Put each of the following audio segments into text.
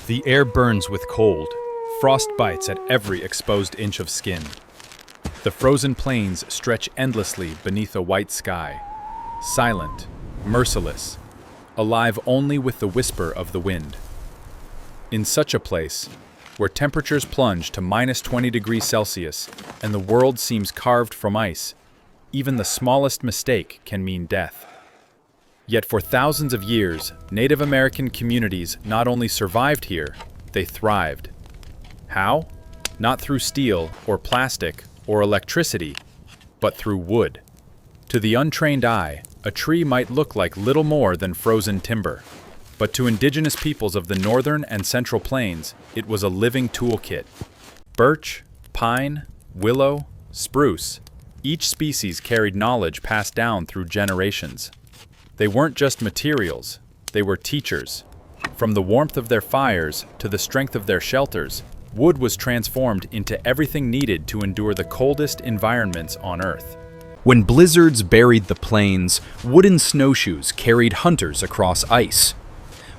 The air burns with cold. Frost bites at every exposed inch of skin. The frozen plains stretch endlessly beneath a white sky, silent, merciless, alive only with the whisper of the wind. In such a place, where temperatures plunge to -20 degrees Celsius and the world seems carved from ice, even the smallest mistake can mean death. Yet for thousands of years, Native American communities not only survived here, they thrived. How? Not through steel or plastic or electricity, but through wood. To the untrained eye, a tree might look like little more than frozen timber. But to indigenous peoples of the northern and central plains, it was a living toolkit. Birch, pine, willow, spruce, each species carried knowledge passed down through generations. They weren't just materials, they were teachers. From the warmth of their fires to the strength of their shelters, wood was transformed into everything needed to endure the coldest environments on Earth. When blizzards buried the plains, wooden snowshoes carried hunters across ice.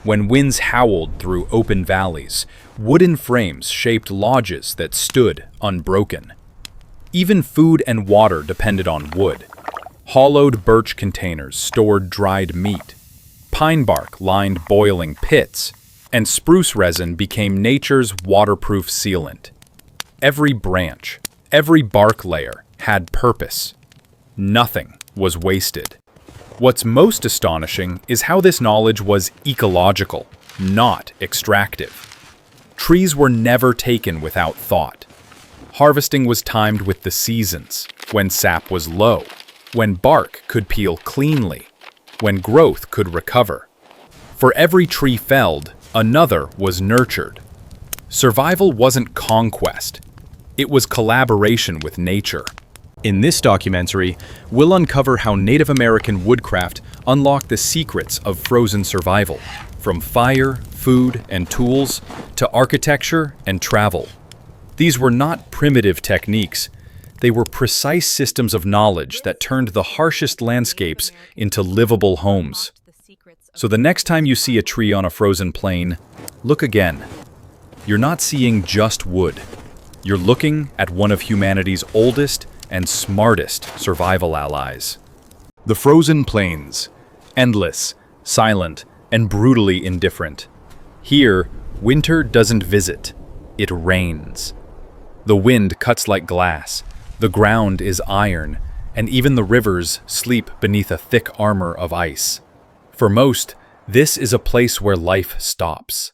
When winds howled through open valleys, wooden frames shaped lodges that stood unbroken. Even food and water depended on wood. Hollowed birch containers stored dried meat. Pine bark lined boiling pits, and spruce resin became nature's waterproof sealant. Every branch, every bark layer had purpose. Nothing was wasted. What's most astonishing is how this knowledge was ecological, not extractive. Trees were never taken without thought. Harvesting was timed with the seasons, when sap was low, when bark could peel cleanly, when growth could recover. For every tree felled, another was nurtured. Survival wasn't conquest. It was collaboration with nature. In this documentary, we'll uncover how Native American woodcraft unlocked the secrets of frozen survival, from fire, food, and tools, to architecture and travel. These were not primitive techniques. They were precise systems of knowledge that turned the harshest landscapes into livable homes. So the next time you see a tree on a frozen plain, look again. You're not seeing just wood. You're looking at one of humanity's oldest and smartest survival allies. The frozen plains, endless, silent, and brutally indifferent. Here, winter doesn't visit, it rains. The wind cuts like glass, the ground is iron, and even the rivers sleep beneath a thick armor of ice. For most, this is a place where life stops.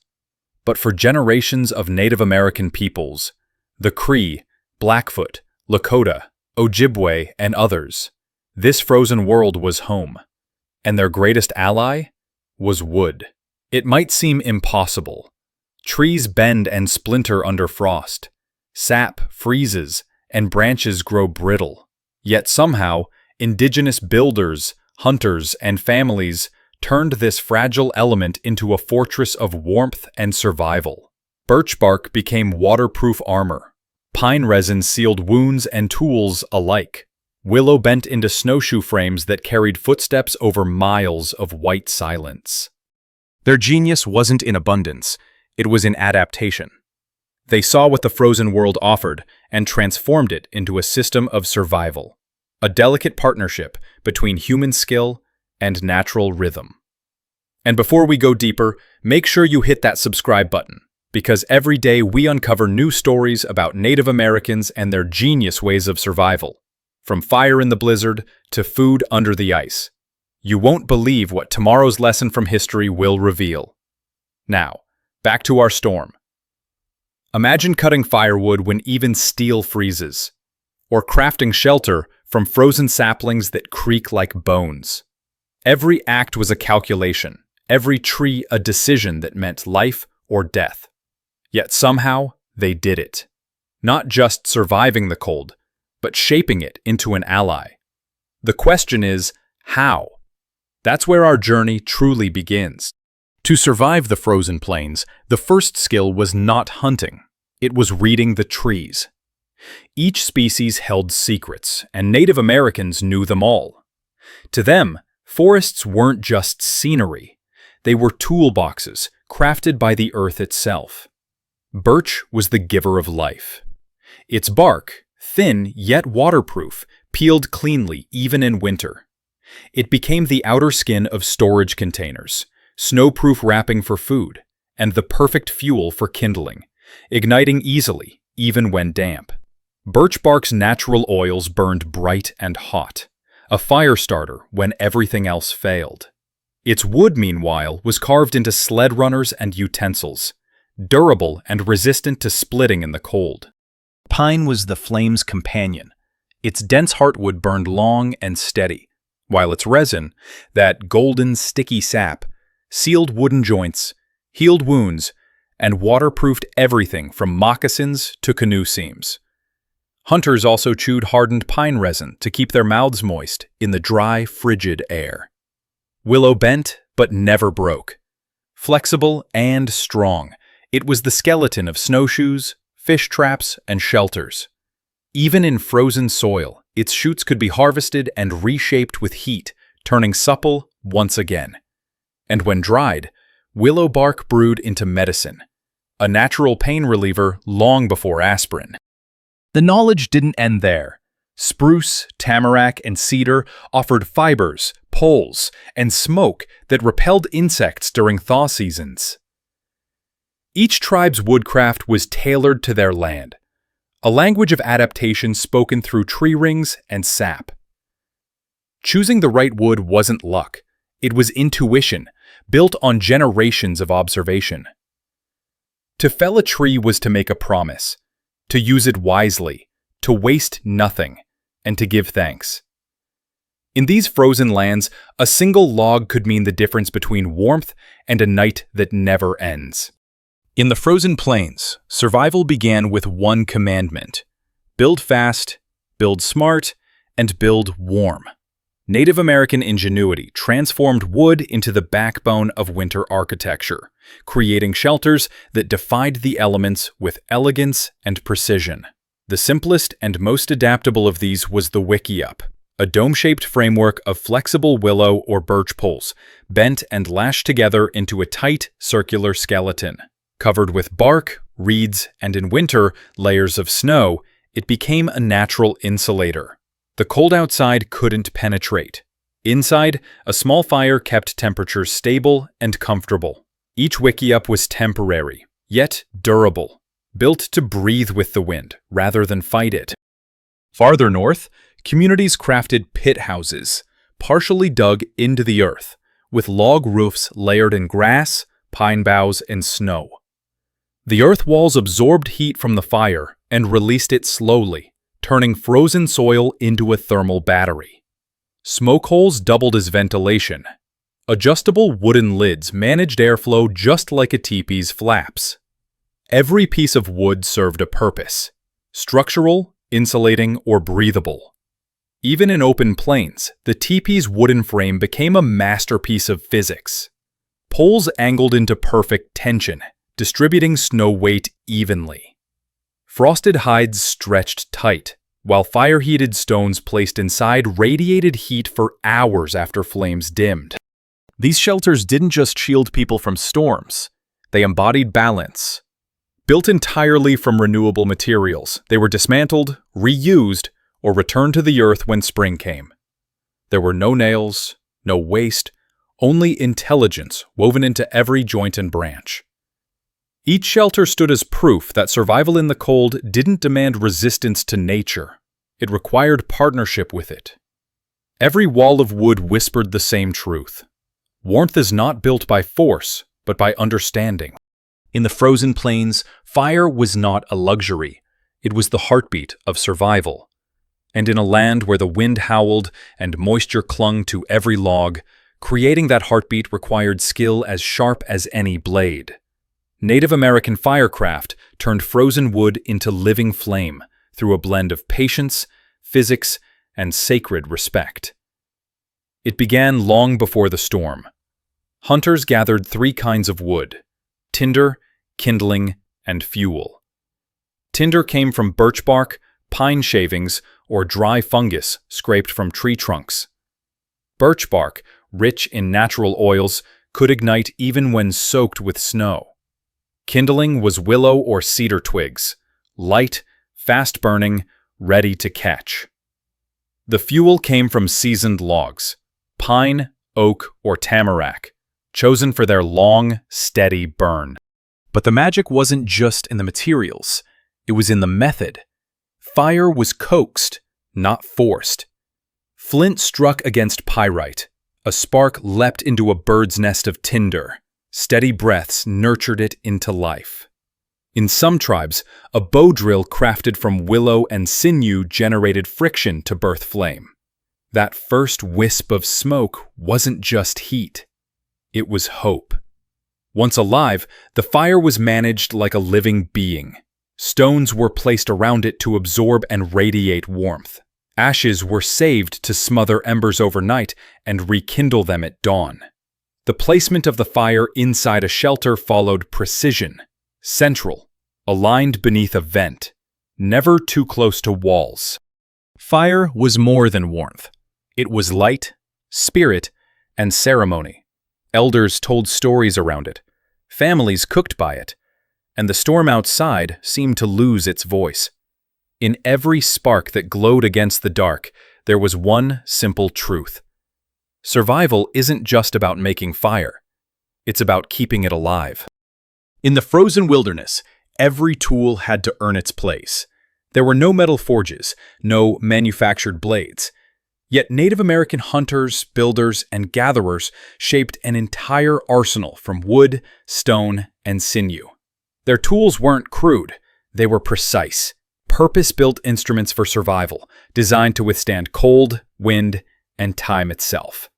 But for generations of Native American peoples, the Cree, Blackfoot, Lakota, Ojibwe, and others, this frozen world was home. And their greatest ally was wood. It might seem impossible. Trees bend and splinter under frost. Sap freezes, and branches grow brittle. Yet somehow, indigenous builders, hunters, and families turned this fragile element into a fortress of warmth and survival. Birch bark became waterproof armor. Pine resin sealed wounds and tools alike. Willow bent into snowshoe frames that carried footsteps over miles of white silence. Their genius wasn't in abundance, it was in adaptation. They saw what the frozen world offered and transformed it into a system of survival, a delicate partnership between human skill and natural rhythm. And before we go deeper, make sure you hit that subscribe button, because every day we uncover new stories about Native Americans and their genius ways of survival, from fire in the blizzard to food under the ice. You won't believe what tomorrow's lesson from history will reveal. Now, back to our storm. Imagine cutting firewood when even steel freezes, or crafting shelter from frozen saplings that creak like bones. Every act was a calculation, every tree a decision that meant life or death. Yet somehow, they did it. Not just surviving the cold, but shaping it into an ally. The question is, how? That's where our journey truly begins. To survive the frozen plains, the first skill was not hunting. It was reading the trees. Each species held secrets, and Native Americans knew them all. To them, forests weren't just scenery. They were toolboxes, crafted by the earth itself. Birch was the giver of life. Its bark, thin yet waterproof, peeled cleanly even in winter. It became the outer skin of storage containers, snowproof wrapping for food, and the perfect fuel for kindling, igniting easily even when damp. Birch bark's natural oils burned bright and hot, a fire starter when everything else failed. Its wood, meanwhile, was carved into sled runners and utensils, durable and resistant to splitting in the cold. Pine was the flame's companion. Its dense heartwood burned long and steady, while its resin, that golden, sticky sap, sealed wooden joints, healed wounds, and waterproofed everything from moccasins to canoe seams. Hunters also chewed hardened pine resin to keep their mouths moist in the dry, frigid air. Willow bent, but never broke. Flexible and strong, it was the skeleton of snowshoes, fish traps, and shelters. Even in frozen soil, its shoots could be harvested and reshaped with heat, turning supple once again. And when dried, willow bark brewed into medicine, a natural pain reliever long before aspirin. The knowledge didn't end there. Spruce, tamarack, and cedar offered fibers, poles, and smoke that repelled insects during thaw seasons. Each tribe's woodcraft was tailored to their land, a language of adaptation spoken through tree rings and sap. Choosing the right wood wasn't luck, it was intuition, built on generations of observation. To fell a tree was to make a promise, to use it wisely, to waste nothing, and to give thanks. In these frozen lands, a single log could mean the difference between warmth and a night that never ends. In the frozen plains, survival began with one commandment: build fast, build smart, and build warm. Native American ingenuity transformed wood into the backbone of winter architecture, creating shelters that defied the elements with elegance and precision. The simplest and most adaptable of these was the wickiup, a dome-shaped framework of flexible willow or birch poles, bent and lashed together into a tight, circular skeleton. Covered with bark, reeds, and in winter, layers of snow, it became a natural insulator. The cold outside couldn't penetrate. Inside, a small fire kept temperatures stable and comfortable. Each wickiup was temporary, yet durable, built to breathe with the wind rather than fight it. Farther north, communities crafted pit houses, partially dug into the earth, with log roofs layered in grass, pine boughs, and snow. The earth walls absorbed heat from the fire and released it slowly, turning frozen soil into a thermal battery. Smoke holes doubled as ventilation. Adjustable wooden lids managed airflow just like a teepee's flaps. Every piece of wood served a purpose: structural, insulating, or breathable. Even in open plains, the teepee's wooden frame became a masterpiece of physics. Poles angled into perfect tension, distributing snow weight evenly. Frosted hides stretched tight, while fire-heated stones placed inside radiated heat for hours after flames dimmed. These shelters didn't just shield people from storms, they embodied balance. Built entirely from renewable materials, they were dismantled, reused, or returned to the earth when spring came. There were no nails, no waste, only intelligence woven into every joint and branch. Each shelter stood as proof that survival in the cold didn't demand resistance to nature. It required partnership with it. Every wall of wood whispered the same truth. Warmth is not built by force, but by understanding. In the frozen plains, fire was not a luxury. It was the heartbeat of survival. And in a land where the wind howled and moisture clung to every log, creating that heartbeat required skill as sharp as any blade. Native American Firecraft turned frozen wood into living flame through a blend of patience, physics, and sacred respect. It began long before the storm. Hunters gathered three kinds of wood: tinder, kindling, and fuel. Tinder came from birch bark, pine shavings, or dry fungus scraped from tree trunks. Birch bark, rich in natural oils, could ignite even when soaked with snow. Kindling was willow or cedar twigs, light, fast-burning, ready to catch. The fuel came from seasoned logs, pine, oak, or tamarack, chosen for their long, steady burn. But the magic wasn't just in the materials, it was in the method. Fire was coaxed, not forced. Flint struck against pyrite. A spark leapt into a bird's nest of tinder. Steady breaths nurtured it into life. In some tribes, a bow drill crafted from willow and sinew generated friction to birth flame. That first wisp of smoke wasn't just heat. It was hope. Once alive, the fire was managed like a living being. Stones were placed around it to absorb and radiate warmth. Ashes were saved to smother embers overnight and rekindle them at dawn. The placement of the fire inside a shelter followed precision, central, aligned beneath a vent, never too close to walls. Fire was more than warmth. It was light, spirit, and ceremony. Elders told stories around it. Families cooked by it. And the storm outside seemed to lose its voice. In every spark that glowed against the dark, there was one simple truth. Survival isn't just about making fire. It's about keeping it alive. In the frozen wilderness, every tool had to earn its place. There were no metal forges, no manufactured blades. Yet Native American hunters, builders, and gatherers shaped an entire arsenal from wood, stone, and sinew. Their tools weren't crude, they were precise, purpose-built instruments for survival, designed to withstand cold, wind, and time itself.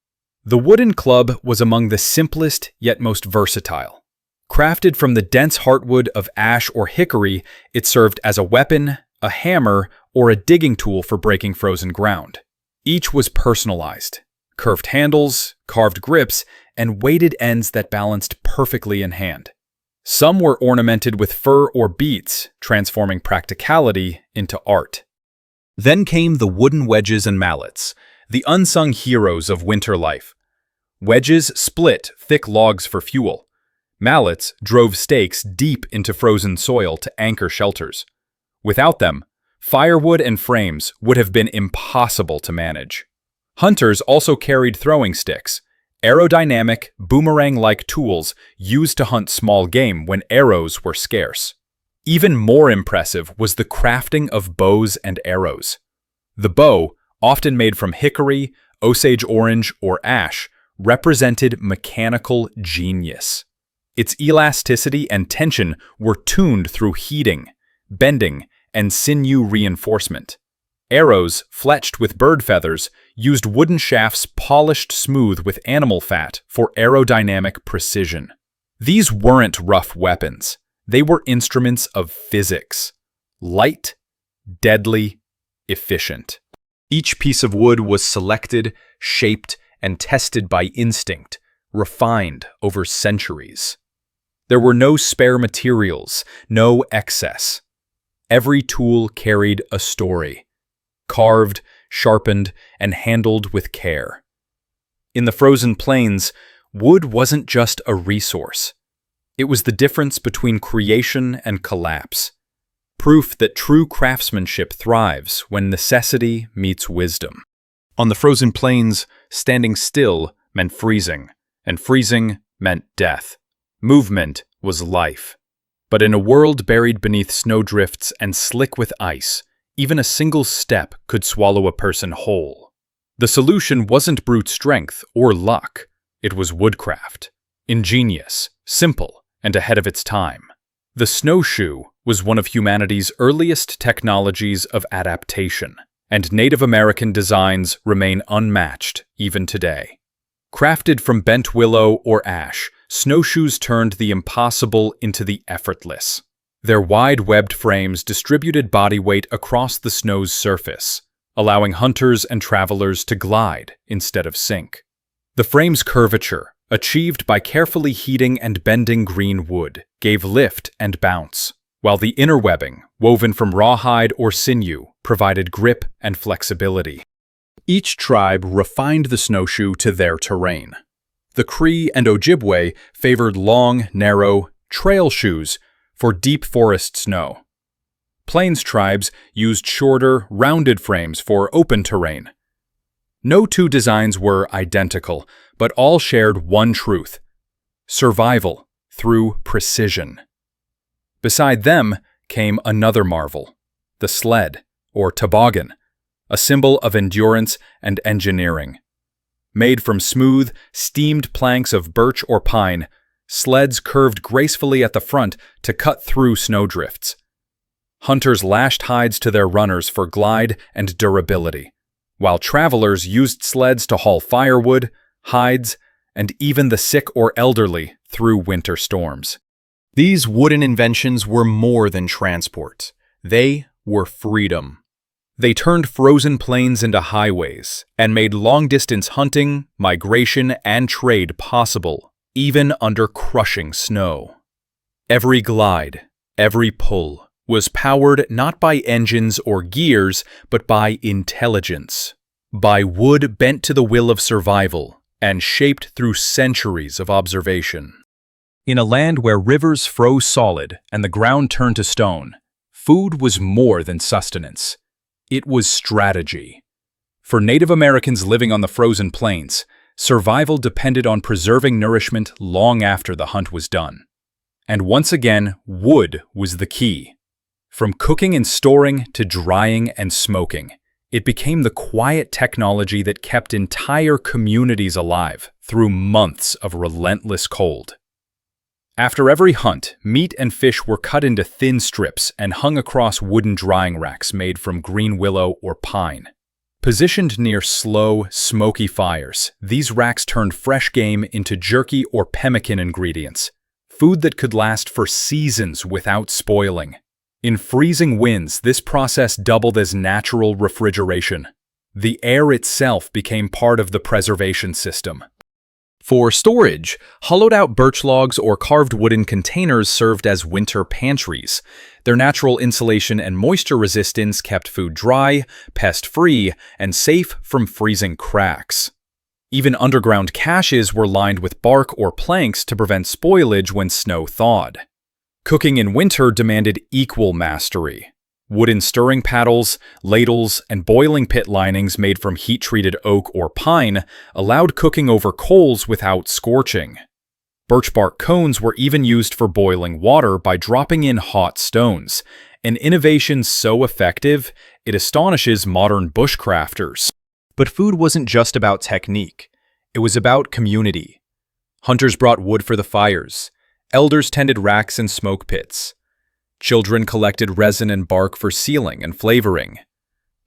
The wooden club was among the simplest yet most versatile. Crafted from the dense heartwood of ash or hickory, it served as a weapon, a hammer, or a digging tool for breaking frozen ground. Each was personalized, curved handles, carved grips, and weighted ends that balanced perfectly in hand. Some were ornamented with fur or beads, transforming practicality into art. Then came the wooden wedges and mallets, the unsung heroes of winter life. Wedges split thick logs for fuel. Mallets drove stakes deep into frozen soil to anchor shelters. Without them, firewood and frames would have been impossible to manage. Hunters also carried throwing sticks, aerodynamic, boomerang-like tools used to hunt small game when arrows were scarce. Even more impressive was the crafting of bows and arrows. The bow, often made from hickory, Osage orange, or ash, represented mechanical genius. Its elasticity and tension were tuned through heating, bending, and sinew reinforcement. Arrows, fletched with bird feathers, used wooden shafts polished smooth with animal fat for aerodynamic precision. These weren't rough weapons. They were instruments of physics. Light, deadly, efficient. Each piece of wood was selected, shaped, and tested by instinct, refined over centuries. There were no spare materials, no excess. Every tool carried a story, carved, sharpened, and handled with care. In the frozen plains, wood wasn't just a resource. It was the difference between creation and collapse, proof that true craftsmanship thrives when necessity meets wisdom. On the frozen plains, standing still meant freezing, and freezing meant death. Movement was life. But in a world buried beneath snowdrifts and slick with ice, even a single step could swallow a person whole. The solution wasn't brute strength or luck. It was woodcraft. Ingenious, simple, and ahead of its time. The snowshoe was one of humanity's earliest technologies of adaptation, and Native American designs remain unmatched even today. Crafted from bent willow or ash, snowshoes turned the impossible into the effortless. Their wide-webbed frames distributed body weight across the snow's surface, allowing hunters and travelers to glide instead of sink. The frame's curvature, achieved by carefully heating and bending green wood, gave lift and bounce, while the inner webbing, woven from rawhide or sinew, provided grip and flexibility. Each tribe refined the snowshoe to their terrain. The Cree and Ojibwe favored long, narrow trail shoes for deep forest snow. Plains tribes used shorter, rounded frames for open terrain. No two designs were identical, but all shared one truth: survival through precision. Beside them came another marvel, the sled, or toboggan, a symbol of endurance and engineering. Made from smooth, steamed planks of birch or pine, sleds curved gracefully at the front to cut through snowdrifts. Hunters lashed hides to their runners for glide and durability, while travelers used sleds to haul firewood, hides, and even the sick or elderly through winter storms. These wooden inventions were more than transport. They were freedom. They turned frozen plains into highways and made long-distance hunting, migration, and trade possible, even under crushing snow. Every glide, every pull, was powered not by engines or gears, but by intelligence, by wood bent to the will of survival and shaped through centuries of observation. In a land where rivers froze solid and the ground turned to stone, food was more than sustenance. It was strategy. For Native Americans living on the frozen plains, survival depended on preserving nourishment long after the hunt was done. And once again, wood was the key. From cooking and storing to drying and smoking, it became the quiet technology that kept entire communities alive through months of relentless cold. After every hunt, meat and fish were cut into thin strips and hung across wooden drying racks made from green willow or pine. Positioned near slow, smoky fires, these racks turned fresh game into jerky or pemmican ingredients, food that could last for seasons without spoiling. In freezing winds, this process doubled as natural refrigeration. The air itself became part of the preservation system. For storage, hollowed-out birch logs or carved wooden containers served as winter pantries. Their natural insulation and moisture resistance kept food dry, pest-free, and safe from freezing cracks. Even underground caches were lined with bark or planks to prevent spoilage when snow thawed. Cooking in winter demanded equal mastery. Wooden stirring paddles, ladles, and boiling pit linings made from heat-treated oak or pine allowed cooking over coals without scorching. Birch bark cones were even used for boiling water by dropping in hot stones, an innovation so effective it astonishes modern bushcrafters. But food wasn't just about technique. It was about community. Hunters brought wood for the fires. Elders tended racks and smoke pits. Children collected resin and bark for sealing and flavoring.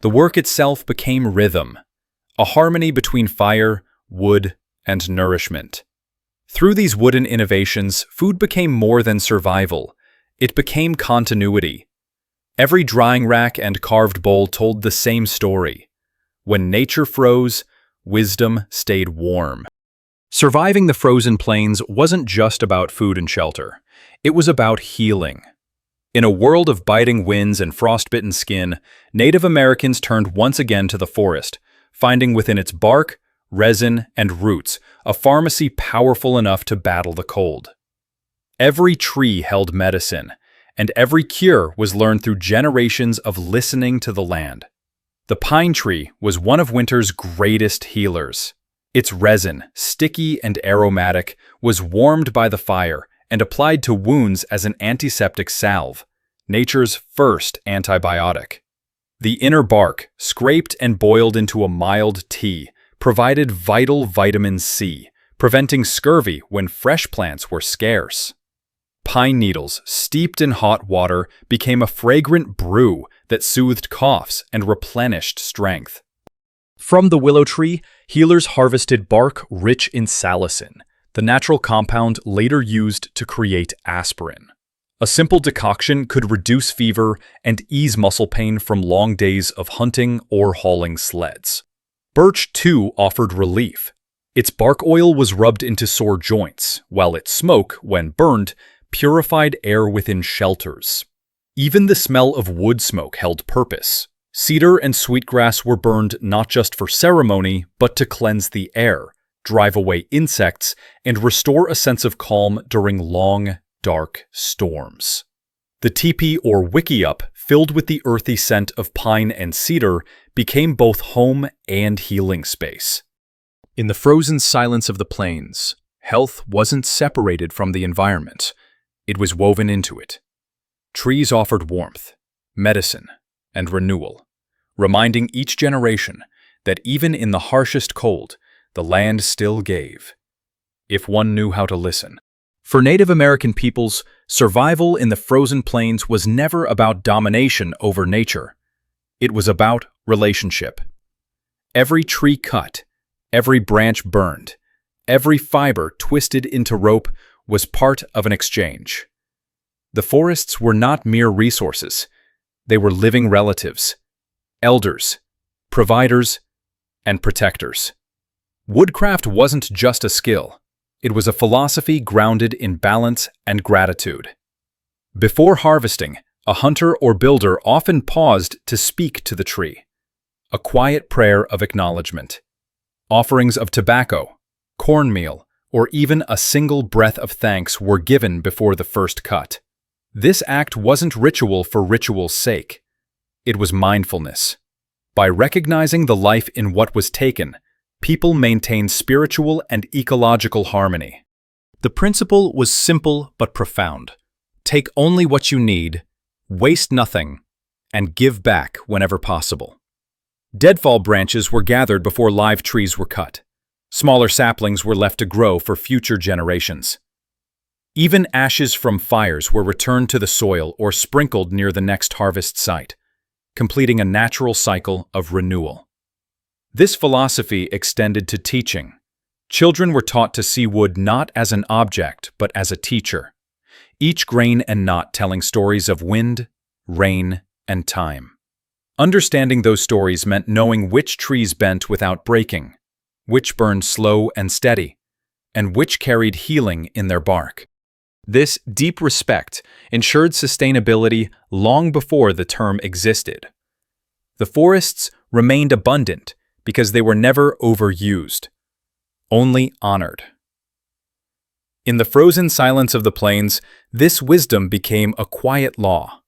The work itself became rhythm, a harmony between fire, wood, and nourishment. Through these wooden innovations, food became more than survival. It became continuity. Every drying rack and carved bowl told the same story. When nature froze, wisdom stayed warm. Surviving the frozen plains wasn't just about food and shelter. It was about healing. In a world of biting winds and frostbitten skin, Native Americans turned once again to the forest, finding within its bark, resin, and roots a pharmacy powerful enough to battle the cold. Every tree held medicine, and every cure was learned through generations of listening to the land. The pine tree was one of winter's greatest healers. Its resin, sticky and aromatic, was warmed by the fire and applied to wounds as an antiseptic salve, nature's first antibiotic. The inner bark, scraped and boiled into a mild tea, provided vital vitamin C, preventing scurvy when fresh plants were scarce. Pine needles, steeped in hot water, became a fragrant brew that soothed coughs and replenished strength. From the willow tree, healers harvested bark rich in salicin, the natural compound later used to create aspirin. A simple decoction could reduce fever and ease muscle pain from long days of hunting or hauling sleds. Birch, too, offered relief. Its bark oil was rubbed into sore joints, while its smoke, when burned, purified air within shelters. Even the smell of wood smoke held purpose. Cedar and sweetgrass were burned not just for ceremony, but to cleanse the air, drive away insects, and restore a sense of calm during long, dark storms. The teepee or wickiup, filled with the earthy scent of pine and cedar, became both home and healing space. In the frozen silence of the plains, health wasn't separated from the environment. It was woven into it. Trees offered warmth, medicine, and renewal, reminding each generation that even in the harshest cold, the land still gave, if one knew how to listen. For Native American peoples, survival in the frozen plains was never about domination over nature. It was about relationship. Every tree cut, every branch burned, every fiber twisted into rope was part of an exchange. The forests were not mere resources. They were living relatives, elders, providers, and protectors. Woodcraft wasn't just a skill. It was a philosophy grounded in balance and gratitude. Before harvesting, a hunter or builder often paused to speak to the tree. A quiet prayer of acknowledgement. Offerings of tobacco, cornmeal, or even a single breath of thanks were given before the first cut. This act wasn't ritual for ritual's sake. It was mindfulness. By recognizing the life in what was taken, people maintained spiritual and ecological harmony. The principle was simple but profound. Take only what you need, waste nothing, and give back whenever possible. Deadfall branches were gathered before live trees were cut. Smaller saplings were left to grow for future generations. Even ashes from fires were returned to the soil or sprinkled near the next harvest site, completing a natural cycle of renewal. This philosophy extended to teaching. Children were taught to see wood not as an object, but as a teacher, each grain and knot telling stories of wind, rain, and time. Understanding those stories meant knowing which trees bent without breaking, which burned slow and steady, and which carried healing in their bark. This deep respect ensured sustainability long before the term existed. The forests remained abundant because they were never overused, only honored. In the frozen silence of the plains, this wisdom became a quiet law.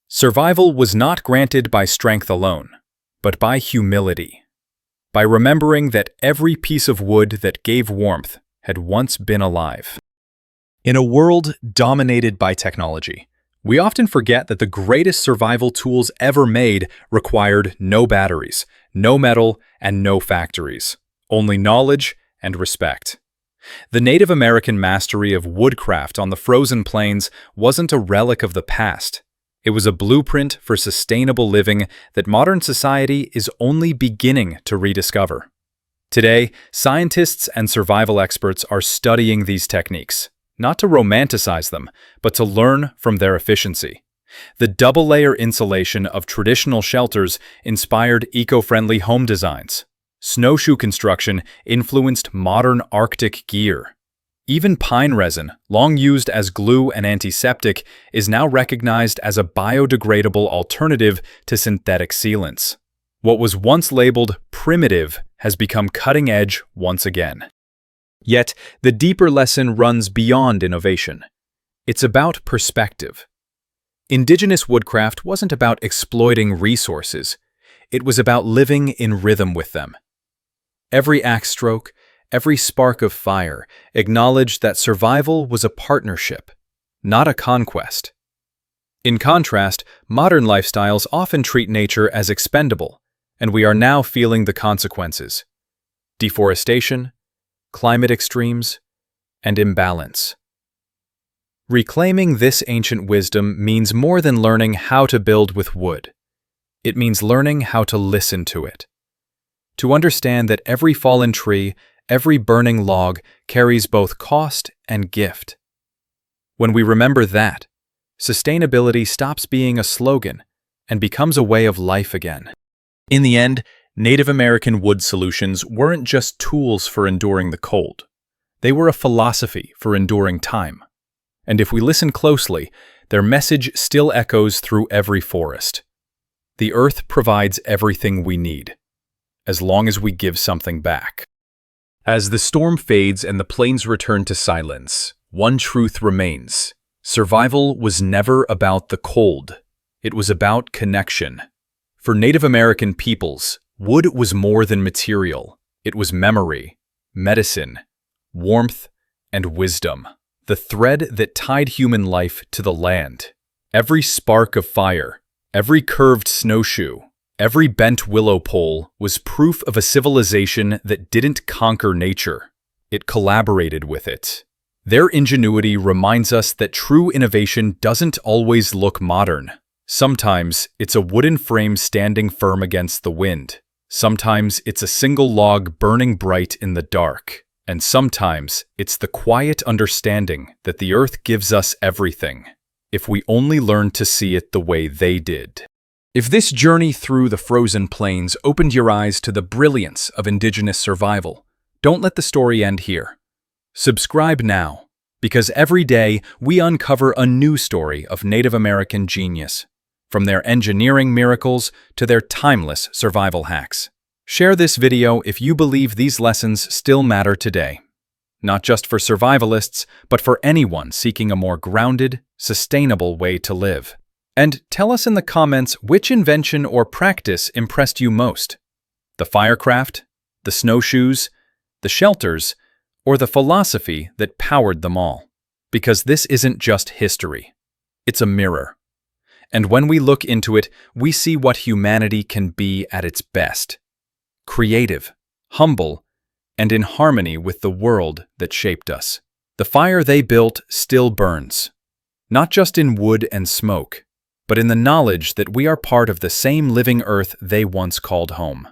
Survival was not granted by strength alone, but by humility, by remembering that every piece of wood that gave warmth had once been alive. In a world dominated by technology, we often forget that the greatest survival tools ever made required no batteries, no metal, and no factories, only knowledge and respect. The Native American mastery of woodcraft on the frozen plains wasn't a relic of the past. It was a blueprint for sustainable living that modern society is only beginning to rediscover. Today, scientists and survival experts are studying these techniques, not to romanticize them, but to learn from their efficiency. The double-layer insulation of traditional shelters inspired eco-friendly home designs. Snowshoe construction influenced modern Arctic gear. Even pine resin, long used as glue and antiseptic, is now recognized as a biodegradable alternative to synthetic sealants. What was once labeled primitive has become cutting-edge once again. Yet, the deeper lesson runs beyond innovation. It's about perspective. Indigenous woodcraft wasn't about exploiting resources. It was about living in rhythm with them. Every axe stroke, every spark of fire acknowledged that survival was a partnership, not a conquest. In contrast, modern lifestyles often treat nature as expendable, and we are now feeling the consequences: deforestation, climate extremes, and imbalance. Reclaiming this ancient wisdom means more than learning how to build with wood. It means learning how to listen to it. To understand that every fallen tree, every burning log carries both cost and gift. When we remember that, sustainability stops being a slogan and becomes a way of life again. In the end, Native American wood solutions weren't just tools for enduring the cold. They were a philosophy for enduring time. And if we listen closely, their message still echoes through every forest. The earth provides everything we need, as long as we give something back. As the storm fades and the plains return to silence, one truth remains. Survival was never about the cold. It was about connection. For Native American peoples, wood was more than material. It was memory, medicine, warmth, and wisdom. The thread that tied human life to the land. Every spark of fire, every curved snowshoe, every bent willow pole was proof of a civilization that didn't conquer nature. It collaborated with it. Their ingenuity reminds us that true innovation doesn't always look modern. Sometimes it's a wooden frame standing firm against the wind. Sometimes it's a single log burning bright in the dark. And sometimes it's the quiet understanding that the earth gives us everything, if we only learn to see it the way they did. If this journey through the frozen plains opened your eyes to the brilliance of Indigenous survival, don't let the story end here. Subscribe now, because every day we uncover a new story of Native American genius, from their engineering miracles to their timeless survival hacks. Share this video if you believe these lessons still matter today. Not just for survivalists, but for anyone seeking a more grounded, sustainable way to live. And tell us in the comments which invention or practice impressed you most. The Firecraft, the snowshoes, the shelters, or the philosophy that powered them all. Because this isn't just history. It's a mirror. And when we look into it, we see what humanity can be at its best. Creative, humble, and in harmony with the world that shaped us. The fire they built still burns, not just in wood and smoke, but in the knowledge that we are part of the same living earth they once called home.